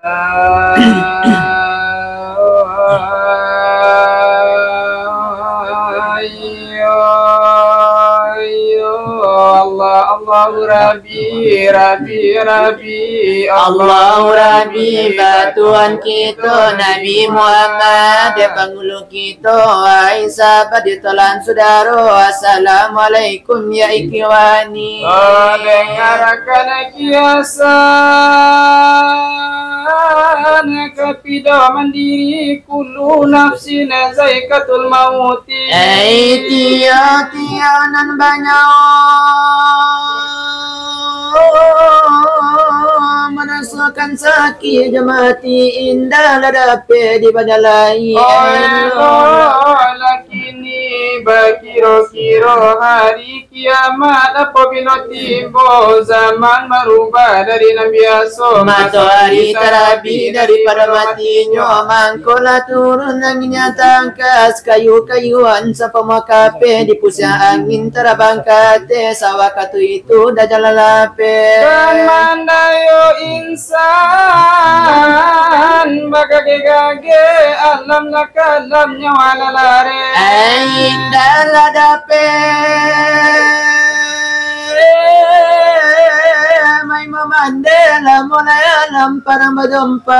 Allahu Rabbi, Rabbi, Rabbi, Allahu Rabbi, Tuhan kita Nabi Muhammad, penghulu kita, sahabat ditelan saudara. Assalamualaikum ya ikhwani. Dengarkan kiasan kepidah mandiri kullu nafsin zaikatul mauti. Tia nan banyak merasakan sakit mati indah dapat di pada lain. Lakini bakiro-kiro hari kiamat apabila tiba zaman merubah dari Nabi Asom matahari terapi daripada matinya, mangkola turun anginnya tangkas kayu-kayuan sampai makape di pusat angin terabangkate sawah katu itu dah jalan lape. Dan mandayo insan bagage alam nakalam nyawala lare indala dape may mamandela mulai alam para madompa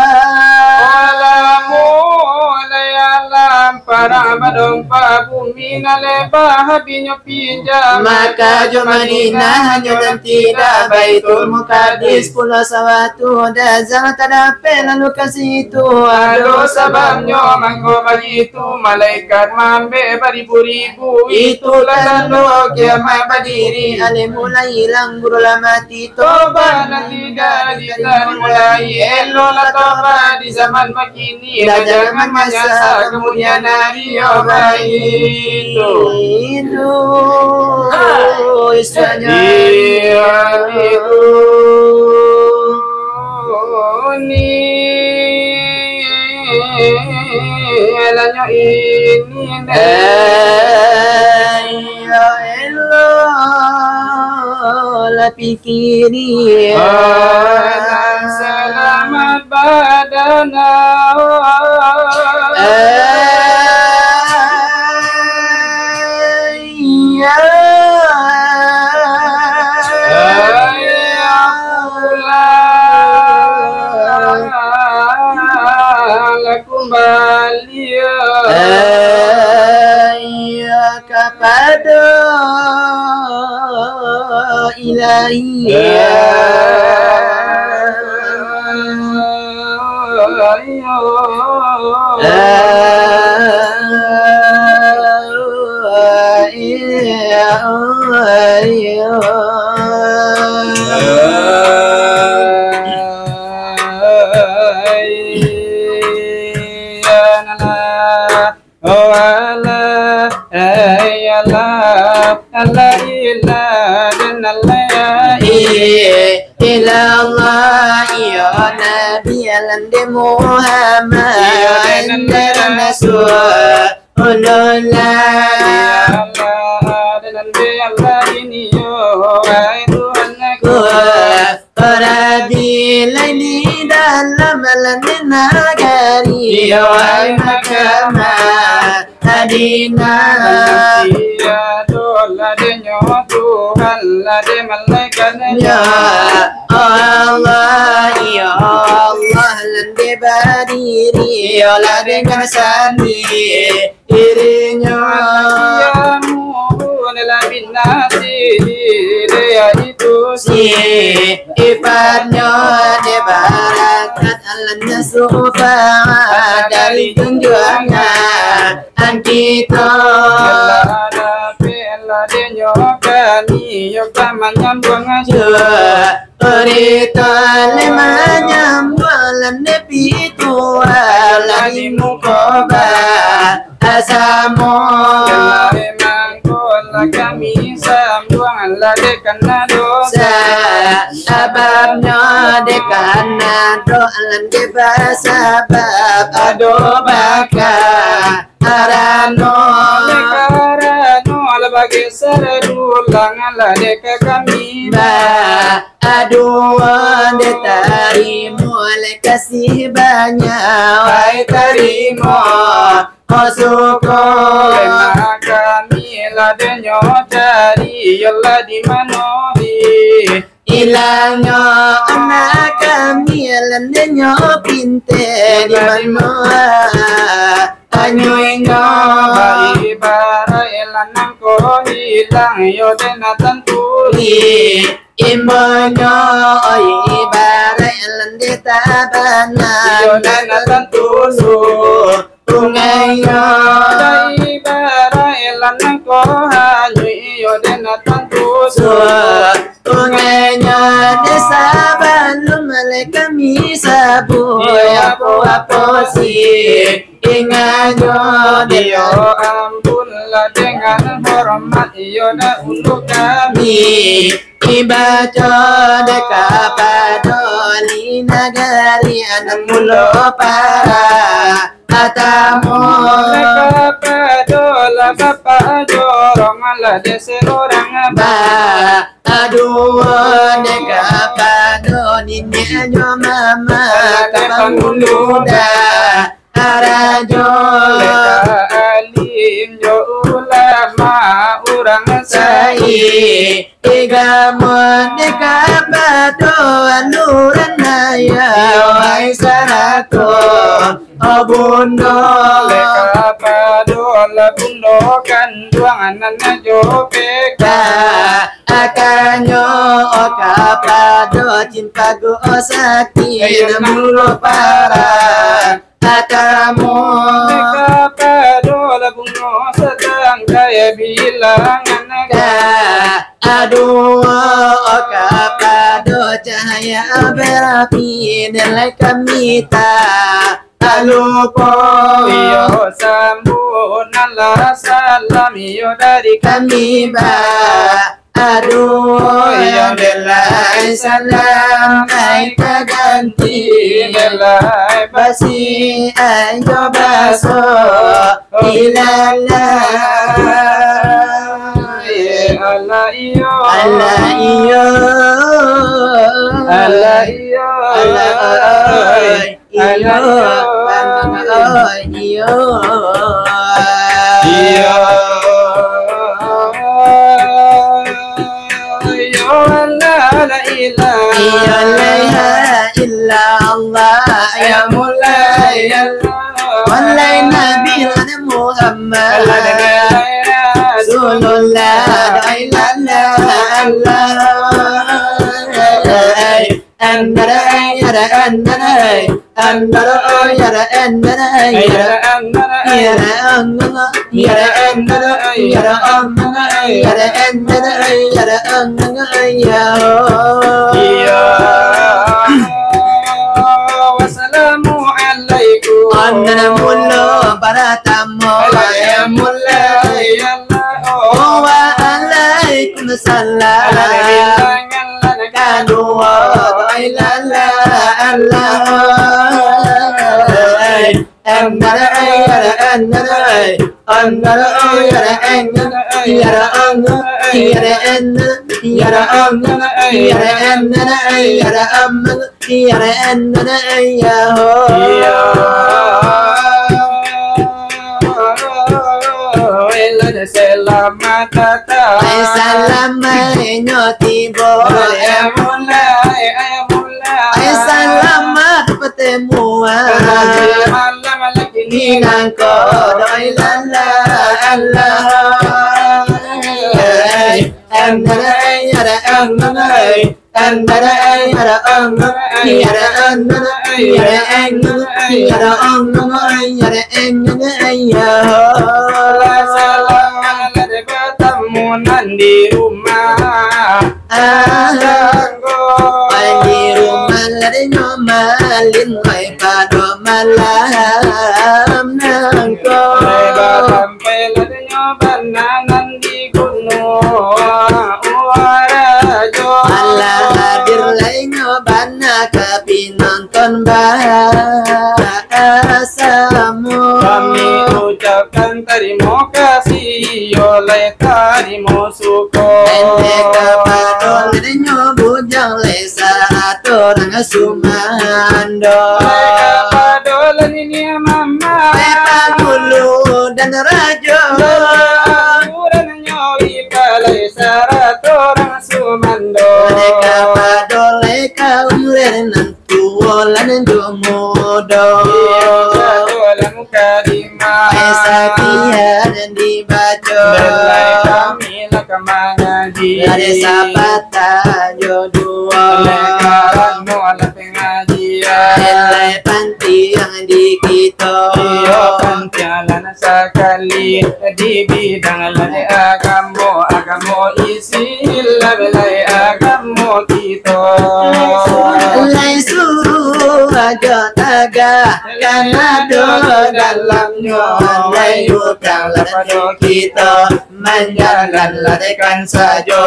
alam para madompa bumi naleba habinyo pinjam maka Madinah hanya dan tidak Baitul Muqaddis pula sawatu dazal tadape lalu kasih itu aduh sababnya mangko begitu malaikat mambe beribu-ribu itulah tanda kiamat berdiri ale mulai hilang berulang mati toba nanti dari mulai elola toba di zaman makini jangan menyasar kemudian hari itu istilahnya elanya ini ya Allah la pikiri selamat badana kepada ilahi ilallah ya nabi alande Muhammad rasulullah Rabbi laili dalam malane nagari wa makama hadina ya dola de nyotu halla de malaikatnya Allah ya Allah lande badiri ya la dengan sandi dirinya ya muhun la binasi dia itu si ifatnya de barakat Allah sufa dari tunjuannya kita de nyokani yokaman nyambung aja Orita lema nyambulan nepitu alani mukoba asamo mangkola kami sambuang lade kana dosa sababnya dekana doalan deba sabab ado baka arano bagi saradul bilang lade ke kami aduh diterima oleh kasih banyak wahai terima syukur Lena kami lade nyo cari yola di mano di ilangnya anak kami landenya pinte di mana anyuinyo Bari bara elanang ko hilang yo dena tantuli imonyo ibarat lande tabana yo dena tantulu tungayo Bari bara elanang ko hanyui yo dena tantulu tungayo desa balum kami sabu apa sih inganyo Yo ampun lah dengan hormat yo dah untuk kami ibaca deka padoli nagari anak mulo para atamu Mereka padola bapak jorong ala desa orang ba aduh deka padoli nyanyo mama kapang muda arajo Mereka alim yo ulama orang sai igamun deka pato anuran naya wai sarato obundo Mereka padola bundo kanduang anaknya jopeka akanyo okapado cimpago sakti namulo para atamu Mereka padola bundo sedang kaya bilang anaknya aduh okapado cahaya berapi nilai kami lupa Iyo sambut nala salam iyo dari kami aduh yang belai salam ai kaganti belai basi ai coba so ilala Allah iyo Allah iyo Allah iyo iyo iyo iyo Allah la ilaha iya la illa Allah ya mulai walai nabi lana Muhammad Rasulullah la ilaha Wassalamu alaikum Andana mullo para tamu ya mulai wa alaikum salam kadua ilala Selamat datang selamat nyotibo selamat pertemuan malam lagi Inangko doi lala Allah ketemuan di rumah di rumah lari nyomalin mai pado malam nangko sampai ladanya bananan di gunung Warajo Allah hadir lai nyobana kapi nonton bahasamu kami ucapkan terima kasih oleh terima syukur. Ente kapadol denyo bujang lesa aturang sumando. Kapadol ini mama. Pepa dulu dan rajo. Aturan nyowi palai saratorang sumando. Kapadol kau mulen tuolan jomodo. Kadolang kadima. Esakian dibaca. Belai kami lakamanaji. Dari sapata jodua. Lekaran mola pengajian. Elai panti yang di kita. Iyo pantialan sakali di bidang lai agamo isi belai agamo kita. Lai suruh aja taga karena do dalamnya. Lai utang pada kita menjalan ladekan saja.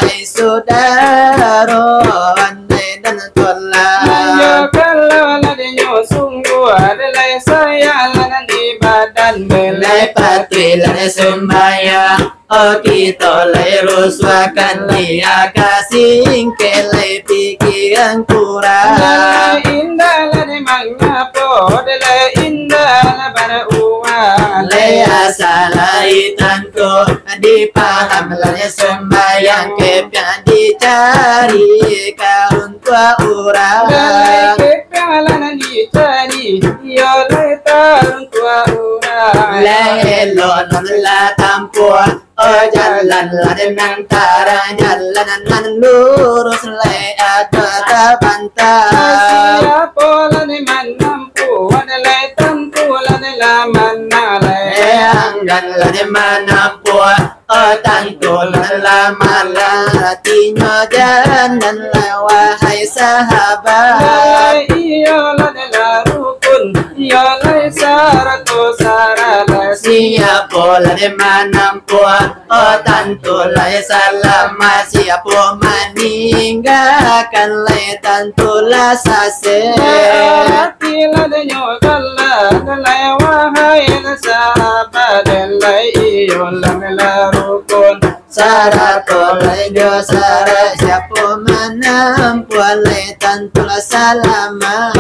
Ai saudara andai dan tolak. Ya kalau ladenya sungguh adalah saya lanan di badan Lai belai patri lai sembahyang. Oh kita lai ruswakan lia kasih ke lai pikiran kurang. Dalai indah lade mangapa dalai indah pada uang. Lai asal lai tanto dipaham lai sembahyang kepian dicari karun tua Dalai orang. kepialan dicari ya lai tarun tua orang. Lai elon la tampua. Oh jalan lah dengan tara jalan lurus lai ada pantai. Siapa lade manampu dalai tampu lade laman nalai. Anggan lah di mana pun. Oh tantu lah malatinya jalan lah wahai sahabat. Dalai iya lade larukun iya lai sarato sarala Siapa lah di mana pun. Oh tantu lah selama siapa meninggalkan lah tantu lah sase. hati lade nyogala dalai wahai sahabat dalai iyo lade larukun. Sarato lai dosara siapa menampu lai tantu lah Dalai salaman.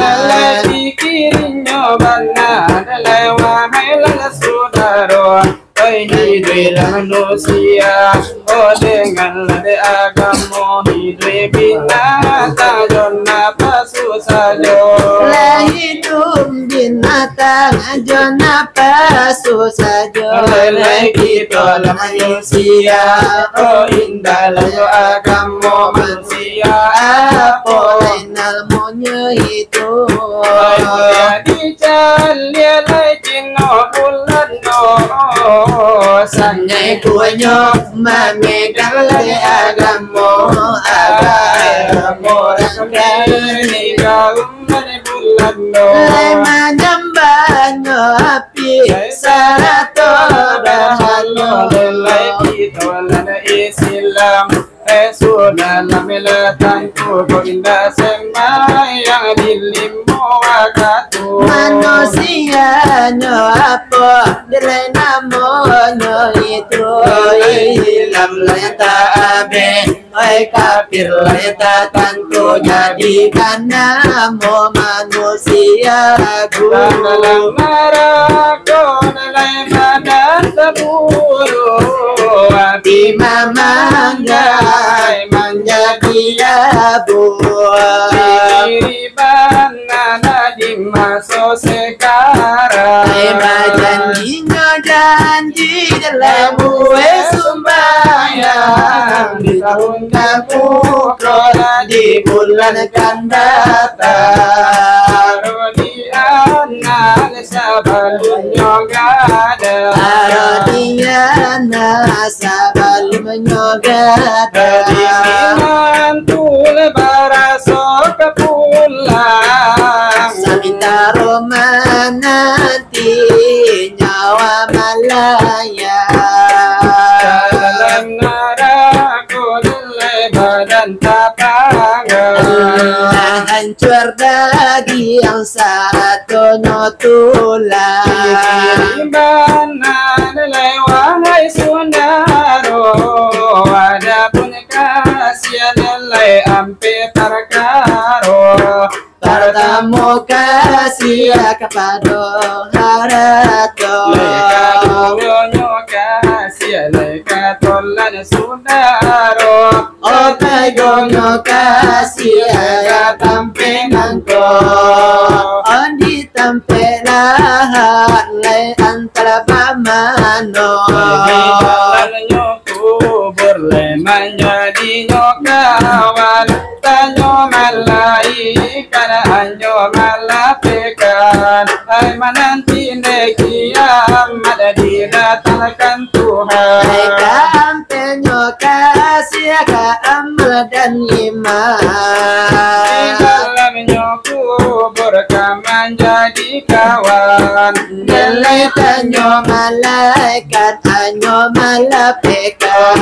pikirinnya bana dalai wahai lala saudara. Hiduplah manusia, oh dengan lade agama hidup binatang jona pasu saja. Lah hidup binatang aja napa susah jo. Lalai kita lah manusia, oh indah lah yo agama manusia. Apa lain ilmunya itu. Jadi calia lai cino bulan no. Sangai kuanyo memegang lai agama Ni kaum mani bulan no. Lai menyembahnya api sarato Halo lelai kita lana Islam. Sudah lama tanku kau indah sembahyang di limbo wakatu. manusianya apa dilai namanya itu. Islam lai ta'abe oi kafir lai ta tantu jadikan nama manusia Dalam ragu. neraka lelai badan terburu. Di mamanggai menjadi abu. Diriban ada di masa sekarang. Janjinya janji dalam gue sembahyang di tahun kamu di bulan akan datang. Arodiana sabalunyo gada. Arodiana sabalum nyogada. Kedimingan tule baraso kepulang. Samintaro menanti nyawa malaya. Dalam neraka lelai badan tapangan. Hancur daging yang satunya tulang. Mana wahai saudaro, adapun kasihan nilai ampe perkara. Pertama kasih kepada harato. Leka kasih leka tolan saudaro. Otai gonyo kasih tampenganko. Ondi tampenahan lay antara pamano. Berle menjadi nyokawan tanyo malai kana anyo malapekan ay mananti kiamat didatangkan Tuhan. Hai kampenyo kasih ka amal dan iman. Dalamnya kubur menjadi kawan. Nilai tanyo malaikat anyo malapekan.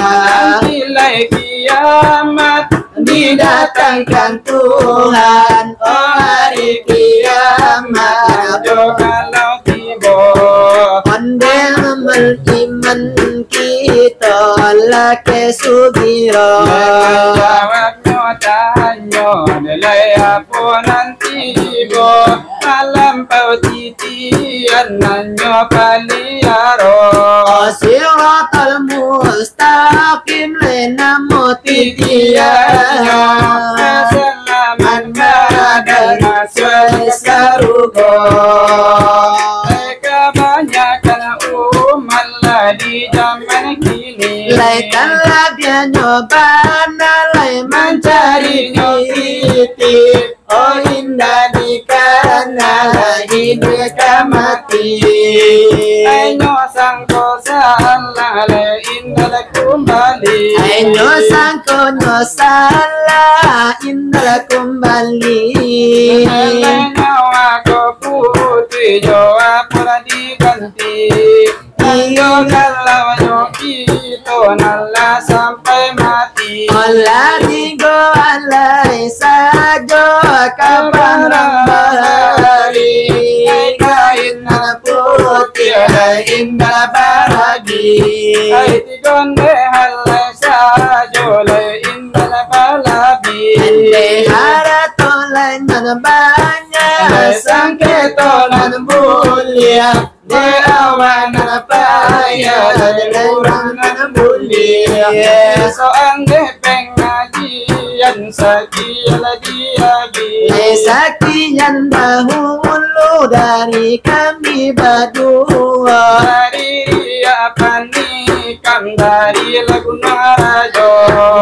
Nilai kiamat Didatangkan Tuhan, oh hari kiamat. kalau tiba Ondel iman kita lake subiro. jawabnya tanya nilai apa nanti bo malam pau titian nanyo paliaro. Siratal mustaqim lena mutitian. Selamat badan masuk sarugo. Kebanyakan umat lah di zaman kini. Laikan labia nyobana lai mencari nyotiti. Oh indah di kana hidup mati. Ayo sangko salah le indah kembali. Ayo sangko no salah indah kembali. Nyawa ko putri jawab pula diganti. Ayo kalau itu nala sampai mati. Olah digo alai sajo kapan hari. Kain putih indah baragi. Ay tigonde halai sajo le indah balabi. Ande haratolan banyak sangketolan mulia. De awan paya dengan mulia. So ande pengajian sakian diagi. Sekian dahulu dari kami berdua. Dari apa nikam dari lagu narajo.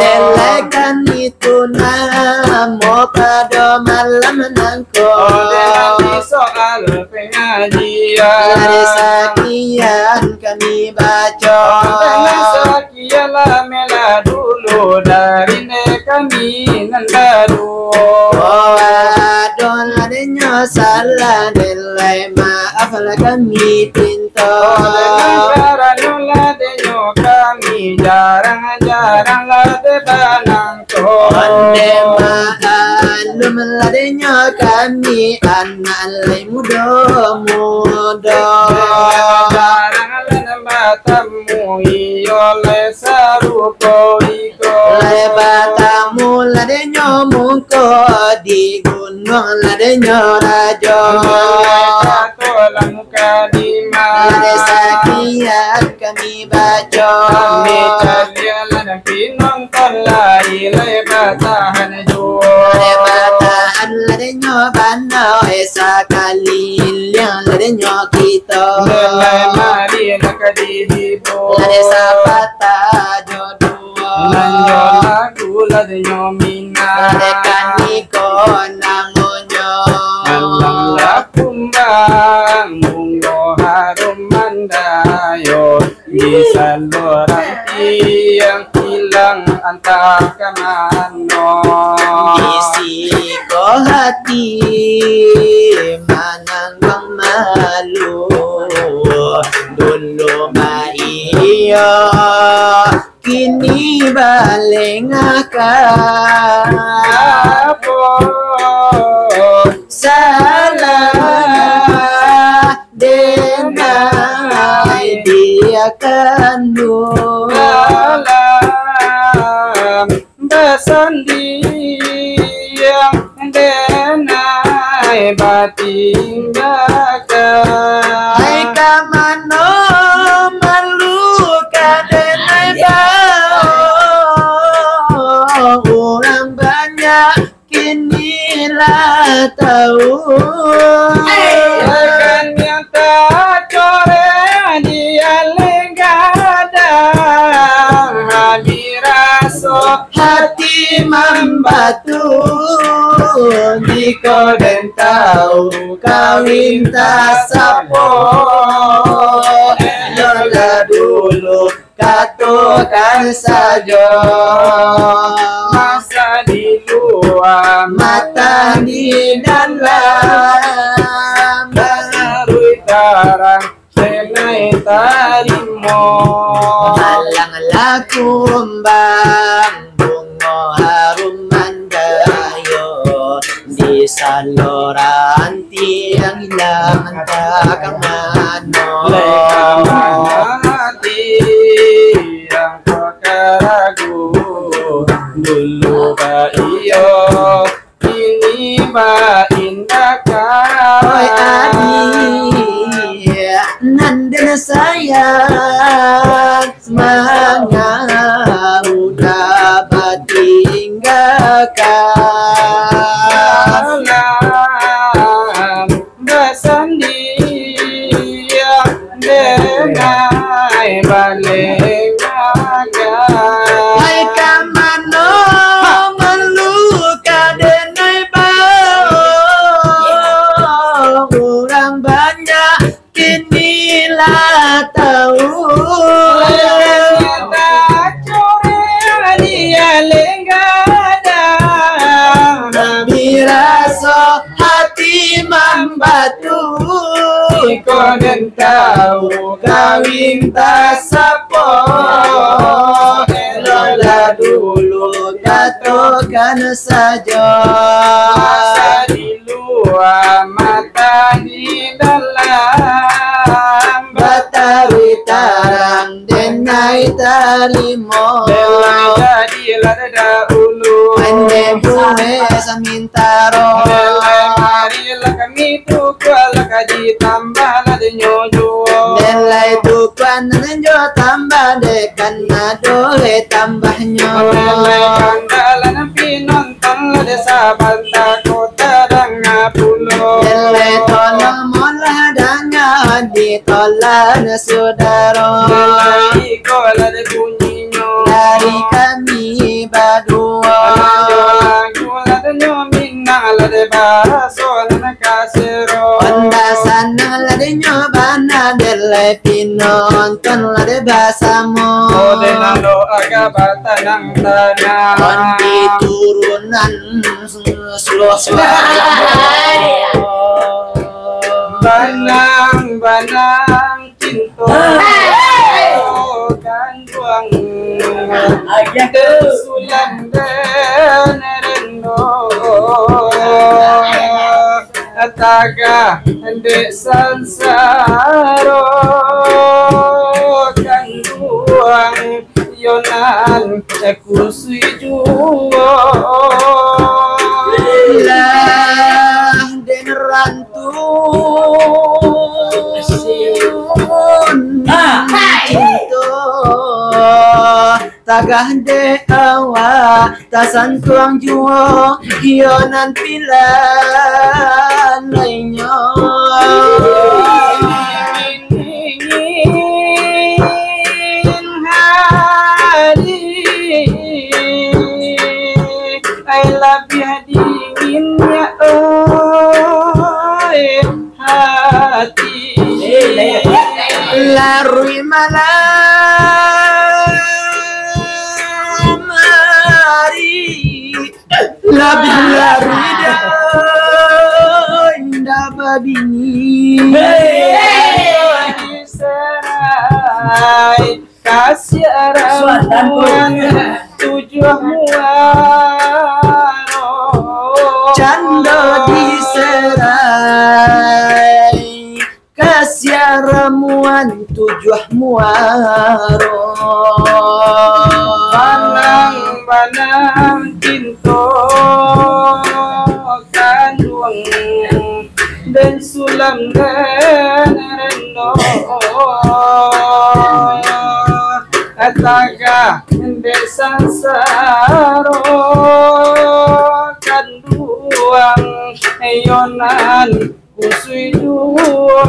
Delekan itu namo pada malam nangko. Dari soal pengajian. Dari sekian kami baca. Dengan sekian mela dulu dari kami nandaru. Adon adanya salah nilai maaf lah kami pinta. Dengan nula denyo kami jarang-jarang lah tebanang to. Onde maalum lah adanya kami anak lai muda-muda. Jarang lah nembatamu iyo le saruko iko. Lebatamu ladenya mungko di gunung ladenya raja. Katolan kadima. Lade sekian kami baca. Kami calian pinonton lai lebatahan jual. Lebataan ladenya bana esa kali yang ladenya kita. Lelai mari nakadihibo. Lade sapata jodoh. Nanyo lagu ladenya mina. Lade kaniko namonyo. Alang lakumbang munggo harum mandayo. Di saluran tiang hilang antar kamano. Isi ko hati manang malu dulu maiyo kini baleng akan Apo kandu dalam bersandi yang denai batin dagang. Hai kamano malu kadenai bau orang banyak kinilah tahu. Akan yang tak coreng dia lenggadang hati raso Hati membatu di koden tahu kawin tak sapo. Yola dulu katakan saja masa di luar mata di dalam baru tarang senai tarimo Alang kumbang bunga harum mandayo di saluran tiang hilang takang mano hati yang keragu dulu ba iyo ini ba indakan Oi adi nanden sayang semangat udah batinggakan dalam bersandi yang denai balik Hai kamano meluka denai bau orang banyak kinilah tahu. Biraso hati membatu Iko dan tahu kawin tak sapo. Lola dulu katakan saja masa di luar mata di dalam Batawi tarang denai tarimo Belai jadi lada ulu Ande buhe samintaro Belai marilah kami tukal kaji tambah lada nyojo Delai tukan nenjo tambah dekan nadoe tambahnya Belai kandalan pinonton lada saban takota dan ngapulo Delai tolong mola danga ditolak saudara Belai iko lada bunyinya dari kami berdua Pandasan lade nyobana delai pinonton lade basamo Kondi turunan Banang cinta Ganduang Sulan dan rendo Taga de sansaro Ganduang Yonan Kusui juo Lah den rantun cinta Tagah de awa tasan tuang juo hionan pilan lainnya I love you dingin ya oi hati larui malam hari lebih larui indah babini diserai kasih ramuan tujuh muaro canda diserai kasih ramuan tujuh muaro banang cinta kandung dan sulam dan reno ataga desa saro kanduang yonan kusui dua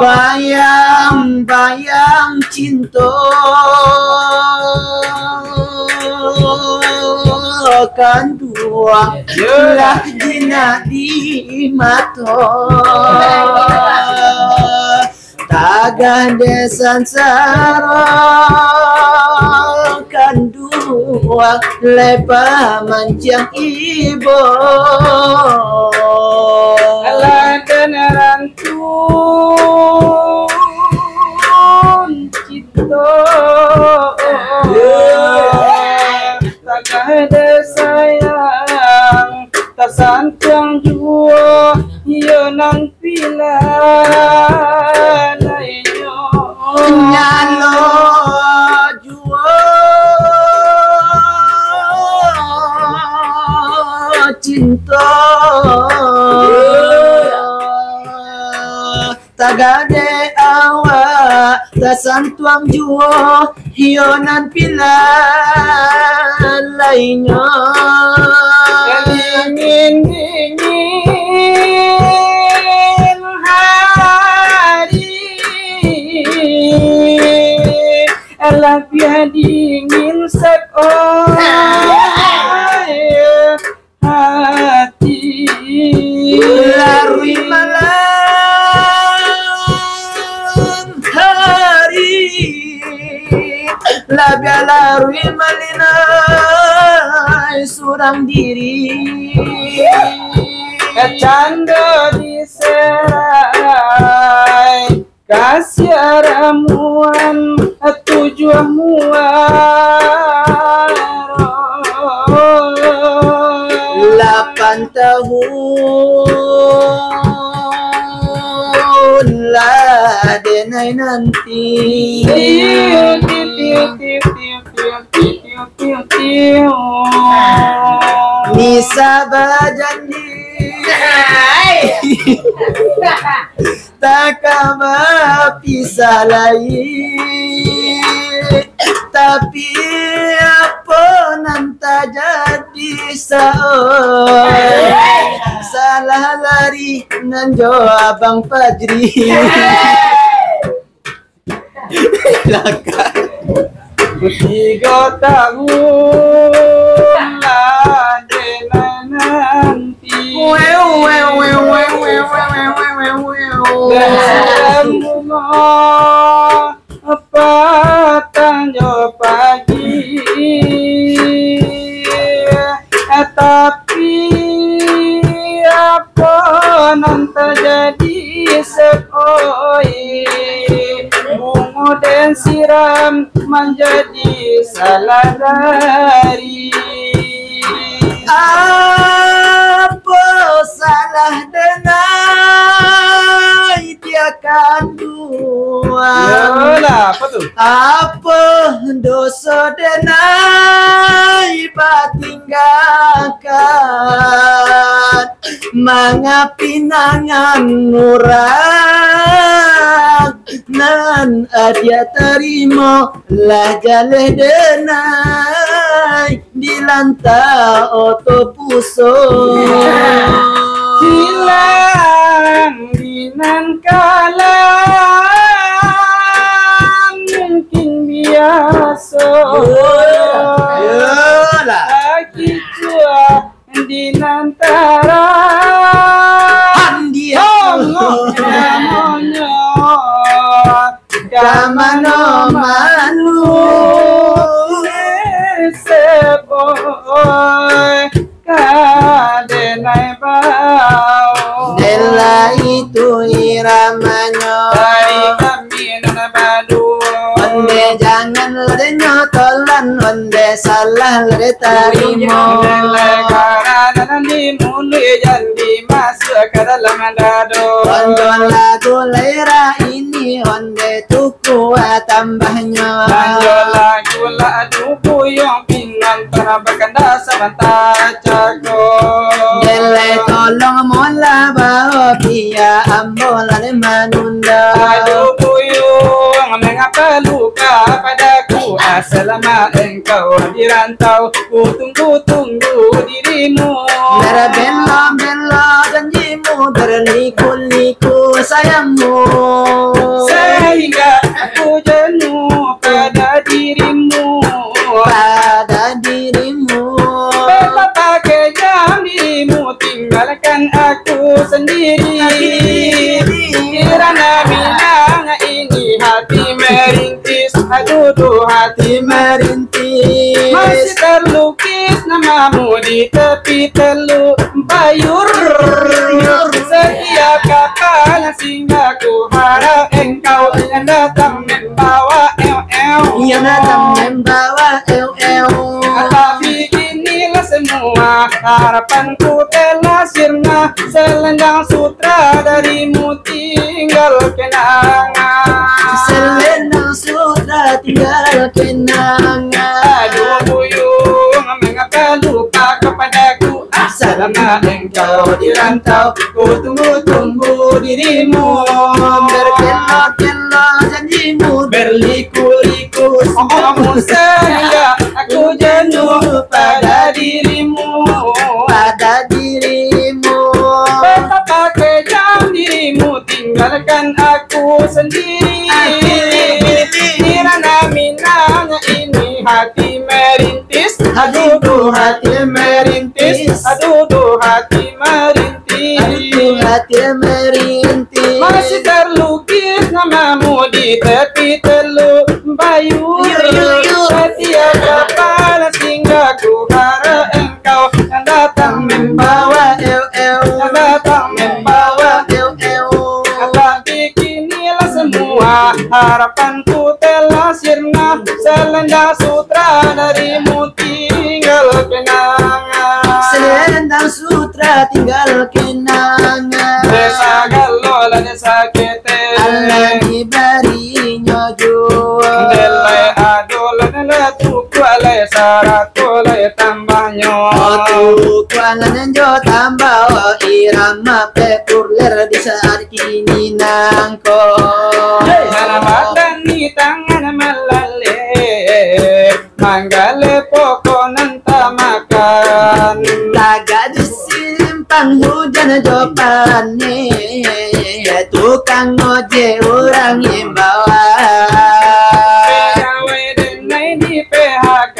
bayang cinta kanduang lah dina di mata taga desan sarong kanduang lepa mancang ibo ala kenaran tun cinta tak ada sayang tak santang jua yo nang pilihan nyalo jua cinta tagade awa tasantuang jua hionan pilan lainnya dingin hari alah biar dingin hati larui malam hari labia larui malinai surang diri canda diserai kasih ramuan tujuh muaro 8 tahun lah denai nanti Nisa bajandi takama pisah lain tapi apa nanta jadi salah lari nanjo abang Fajri Tiga tahun lah nanti dan apa tanjo pagi tapi apa nanti jadi sekoi bunga dan siram menjadi salah dari apa salah denai dia kanduang yalah apa tuh apa dosa denai patinggalkan mangapinangan murah nan dia terima lah jaleh denai di lantai oto puso hilang dinan kalang mungkin biasa lagi cua dinan tarang dia namanya kamano manu seboy kadenai bau Dela itu iramanya baik kami nana badu Onde jangan lenyo tolan onde salah lere tarimo Karena di mulut jadi masuk ke dalam dado. Onde lagu lera ini onde tuku tambahnya Lagu lagu yang pinang tanah berkanda sebentar cago. Dele tolong mola bawa pia ambola manunda Aduh buyung, mengapa luka padaku? Selama engkau di rantau, ku tunggu dirimu. Bela janjimu berliku-liku sayangmu Sehingga aku jenuh pada dirimu. Betapa kejam dirimu, tinggalkan aku sendiri. Kirana bilang ini hati merintis, aduh hati merintis masih terlukis namamu di tepi teluk Bayur. Setiap kapal yang singgah ku harap engkau yang datang membawa yang datang membawa Tapi inilah semua harapanku telah sirna. Selendang sutra darimu tinggal kenangan. Selendang sutra tinggal kenangan. Aduh buyung, mengapa lupa kepadaku? Selama engkau di rantau, ku tunggu dirimu. Berkelok-kelok janjimu Berliku-liku senyummu, sehingga aku jenuh pada dirimu. Betapa kejam dirimu, tinggalkan aku sendiri. Kirana minanya ini hati merintis, aduh hati merintis, aduh hati merintis. Masih terlukis namamu di tepi teluk Bayur. Setiap kapal singgah ku harap engkau yang datang membawa yang datang membawa Tapi kinilah semua harapanku telah sirna. Selendang sutra darimu tinggal kenangan. Selendang sutra tinggal kenangan. Desa Galola desa Kete Alani bari nyojo Dele adola dele tuku ale sarako le tambahnya. Otu kuala nenjo tambah irama pepurler di saat kini nangko Nana badan ni tangan melale, manggale pokok nanta makan. Laga di simpang hujan jopane tukang ojek orang yang bawa Pegawai denai di PHK,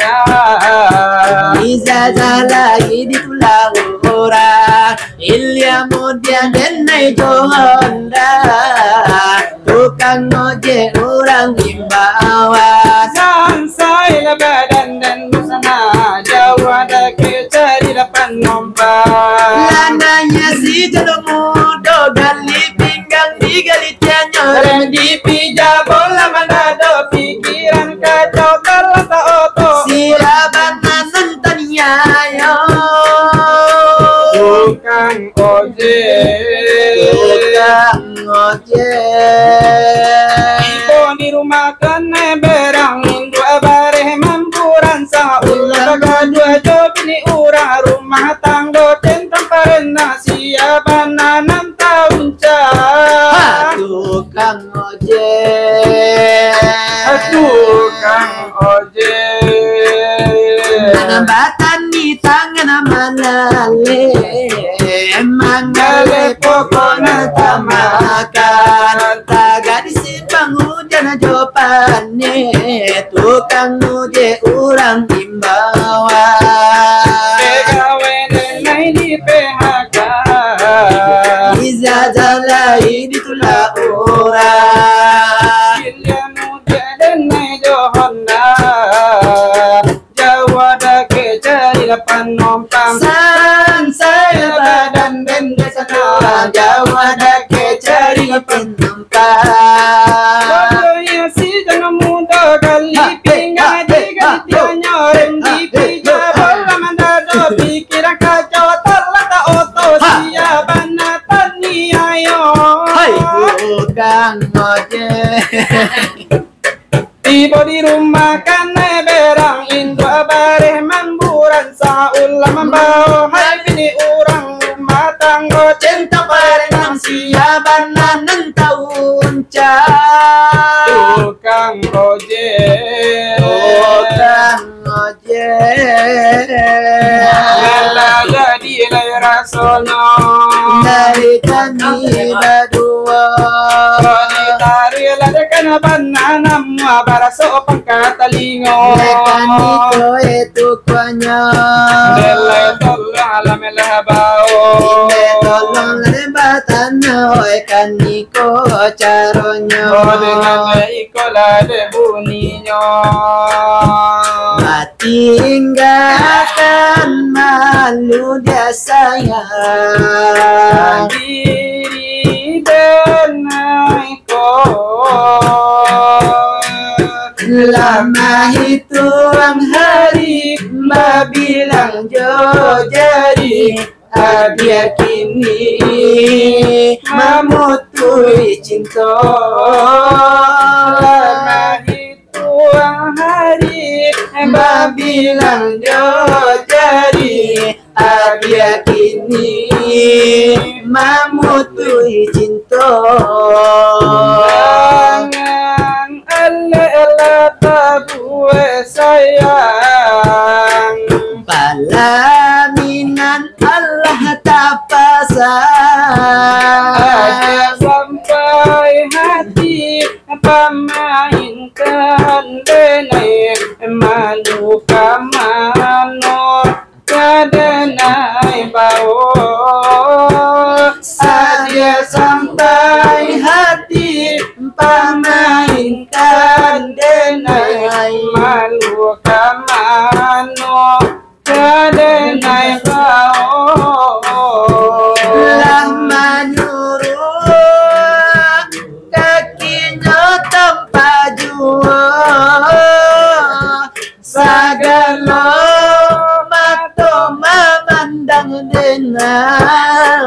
Ijazah lagi di pulau orang Ilya mudian denai Honda tukang ojek orang imbawa sansai la badan dan busana, jauh ada kecari dapat nombak. Lananya si jalur mudo gali pinggang di gali tianyo Rem di pijak bola manado, pikiran kacau terletak oto. Sirabanan nantania yo Tukang ojek, ibu di rumah kena berang dua bareh mampuran sa ulah dua job ini urang rumah tangga tentang parena siapa nanam tahun tukang ojek tukang ojek Anambatan di tangan malale Manggale pokoknya tamakan Taga di simpang hujan jopane Tukang ojek orang imbawa pegawai denai di PHK, Ijazah lagi ditolak orang Ilya muda denai Honda, jauh ada kecari dapat nombang. Saya badan dan desana jauh ada kecari penumpang Bodohnya si jangan muda kali pinggang di gantiannya rendah tukang ojek. Tiba di rumah kane berang Indo bareh mamburan saulah membawa hai bini orang rumah tangga Cinta parenang siaban nanen tahun tukang ojek Lala jadi lai rasanya dari kami berdua Ditari lada kana bananam baraso pangkatalingo Lekan itu kuanya Delay tolong alam elhabao Ine tolong lebatan Lekan niko caronyo dengan ikola de bunyinya tinggalkan malu dia sayang diri dan iko lama hitung hari Mbak bilang jo jadi dia kini memutui cinta lama hitung hari Mbak bilang jo jadi dia kini memutui cinta jangan ele tabue sayang palaminan Allah tak pasang sampai hati pemainkan denai malu kamano kadenai bau Sadia sampai hati pemainkan denai malu kamano kadenai bau lama nurut kakinya tanpa jua segala mata memandang denai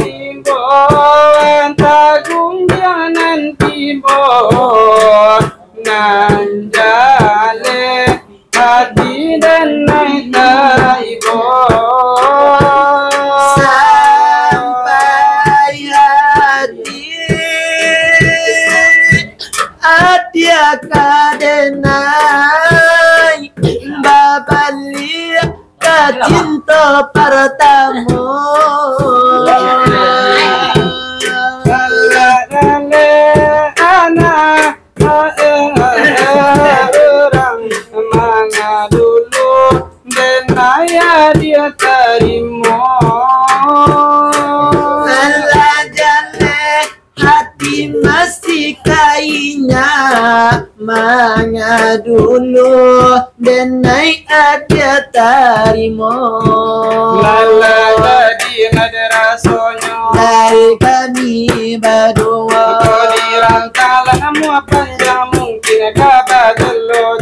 imbauan tagung jangan tiba nanjale hati dan naik taibo sampai hati kadenai babalik ke cinta pertama orang mana dulu dan ayah dia terima Jale hati masih kainya manga dulu dan naik ada tarimo lala jadi ada rasanya dari kami berdua dirangkalan semua panjang mungkin kabar delo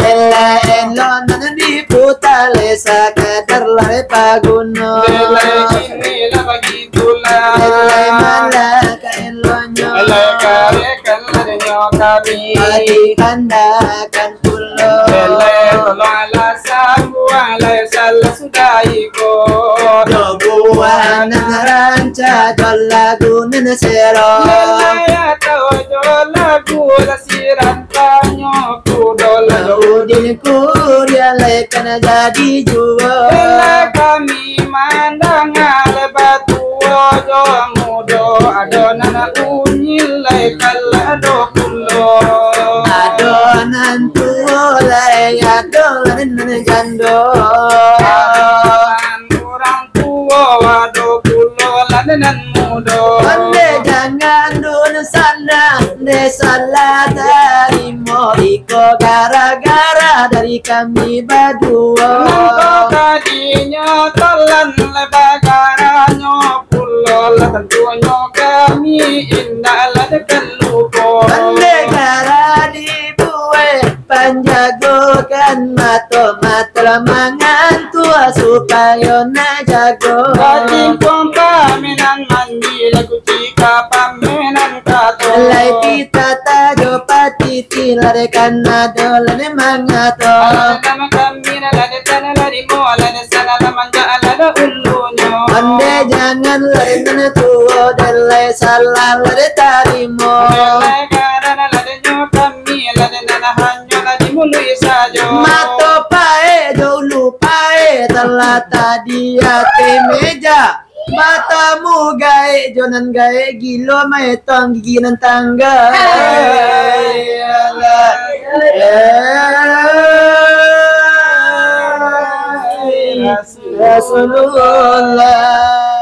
elo nan diputar sekadar lari paguno ini lah begitulah malah kailonyo kare kalanya kami kandakan pulo tolong alasan bualai salah sudah iko buan ranca lagu sero ya tahu lagu lasiran tanyo kudola udin kuria lekana jadi juo kami mandang batu ojo mudo adonan unyil kalado kulo adonan tulai adonan jando orang tua wado kulo ladenan mudo Ande jangan dun sana salah dari Moriko gara-gara dari kami berdua tadinya telan lebagaranya pulau tentunya kami indah dekan lupa Negara dibuat panjagokan mata-mata mangan tua supaya najago Kading pompa minang mandi lagu cik ka pamenan kato. Lai tita tajo patiti lare kanado lare mangato. Alana kamina lade tana lade mo lade sana lamanja alada ulunyo. Ande jangan lare nana tuo delai salah lare tarimo. Lade karana lade nyo kami lade nana hanyo lade mulu isajo. Mato pae dulu pae telah tadi ate meja. Matamu gae jonan gae gilo mae tong gigi nan tangga. Rasulullah.